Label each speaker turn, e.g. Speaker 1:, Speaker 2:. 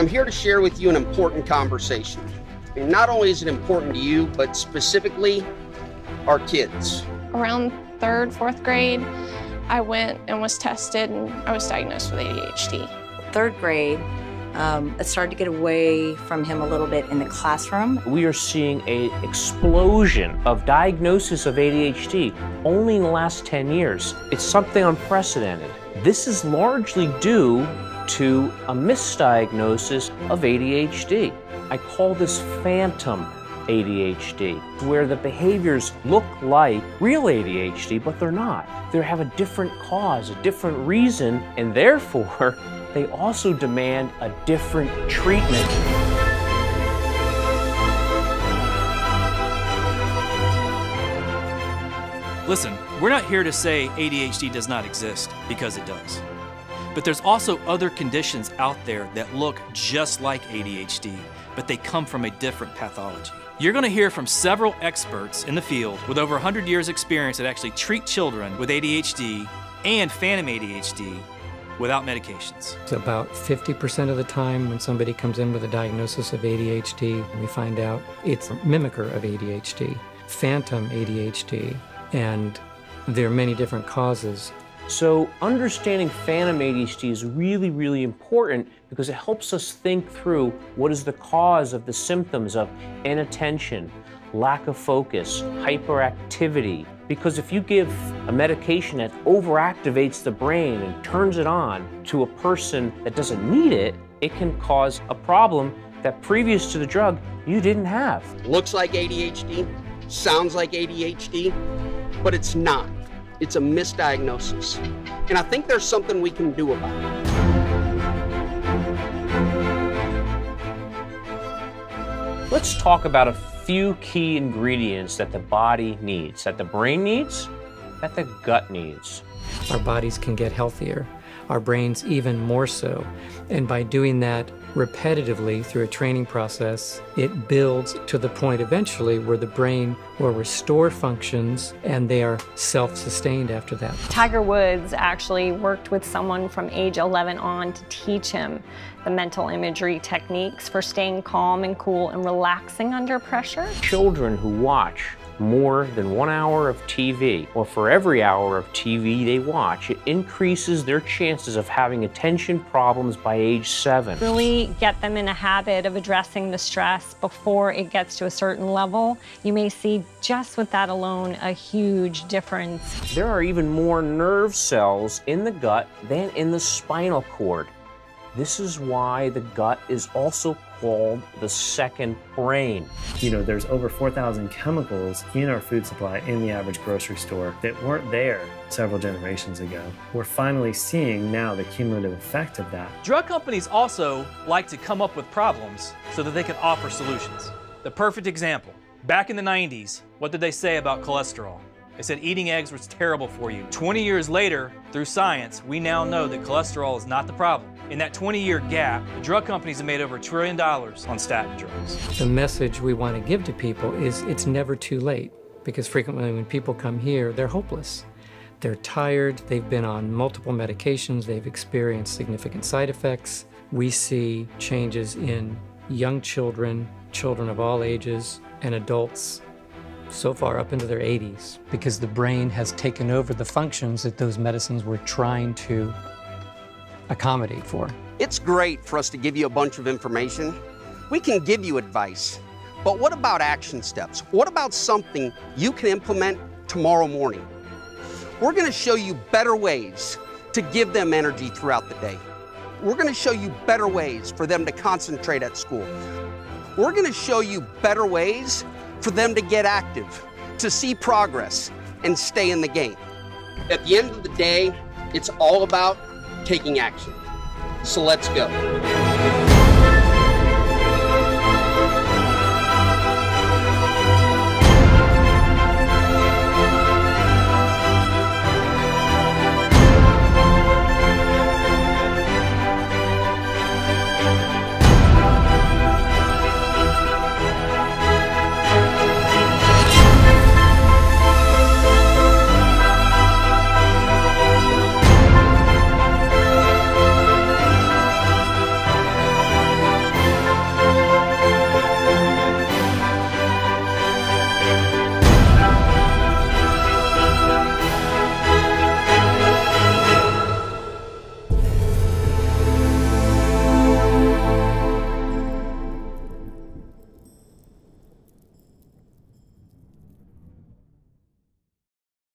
Speaker 1: I'm here to share with you an important conversation. And not only is it important to you, but specifically our kids.
Speaker 2: Around 3rd, 4th grade, I went and was tested and I was diagnosed with ADHD.
Speaker 3: 3rd grade, it started to get away from him a little bit in the classroom.
Speaker 4: We are seeing an explosion of diagnosis of ADHD only in the last 10 years. It's something unprecedented. This is largely due to a misdiagnosis of ADHD. I call this phantom ADHD, where the behaviors look like real ADHD, but they're not. They have a different cause, a different reason, and therefore, they also demand a different treatment.
Speaker 5: Listen, we're not here to say ADHD does not exist, because it does. But there's also other conditions out there that look just like ADHD, but they come from a different pathology. You're going to hear from several experts in the field with over 100 years experience that actually treat children with ADHD and phantom ADHD without medications.
Speaker 6: It's about 50% of the time when somebody comes in with a diagnosis of ADHD, we find out it's a mimicker of ADHD, phantom ADHD, and there are many different causes.
Speaker 4: So understanding phantom ADHD is really, really important because it helps us think through what is the cause of the symptoms of inattention, lack of focus, hyperactivity. Because if you give a medication that overactivates the brain and turns it on to a person that doesn't need it, it can cause a problem that previous to the drug you didn't have.
Speaker 1: Looks like ADHD, sounds like ADHD, but it's not. It's a misdiagnosis. And I think there's something we can do about it.
Speaker 4: Let's talk about a few key ingredients that the body needs, that the brain needs, that the gut needs.
Speaker 6: Our bodies can get healthier, our brains even more so. And by doing that repetitively through a training process, it builds to the point eventually where the brain will restore functions and they are self-sustained after that.
Speaker 7: Tiger Woods actually worked with someone from age 11 on to teach him the mental imagery techniques for staying calm and cool and relaxing under pressure.
Speaker 4: Children who watch more than 1 hour of TV, or for every hour of TV they watch, it increases their chances of having attention problems by age 7.
Speaker 7: Really get them in a habit of addressing the stress before it gets to a certain level. You may see just with that alone a huge difference.
Speaker 4: There are even more nerve cells in the gut than in the spinal cord. This is why the gut is also called the second brain.
Speaker 8: You know, there's over 4,000 chemicals in our food supply in the average grocery store that weren't there several generations ago. We're finally seeing now the cumulative effect of that.
Speaker 5: Drug companies also like to come up with problems so that they can offer solutions. The perfect example, back in the 90s, what did they say about cholesterol? They said eating eggs was terrible for you. 20 years later, through science, we now know that cholesterol is not the problem. In that 20-year gap, the drug companies have made over $1 trillion on statin drugs.
Speaker 6: The message we want to give to people is it's never too late, because frequently when people come here, they're hopeless. They're tired, they've been on multiple medications, they've experienced significant side effects. We see changes in young children, children of all ages, and adults so far up into their 80s, because the brain has taken over the functions that those medicines were trying to accommodate for.
Speaker 1: It's great for us to give you a bunch of information. We can give you advice, but what about action steps? What about something you can implement tomorrow morning? We're going to show you better ways to give them energy throughout the day. We're going to show you better ways for them to concentrate at school. We're going to show you better ways for them to get active, to see progress, and stay in the game. At the end of the day, it's all about taking action. So let's go.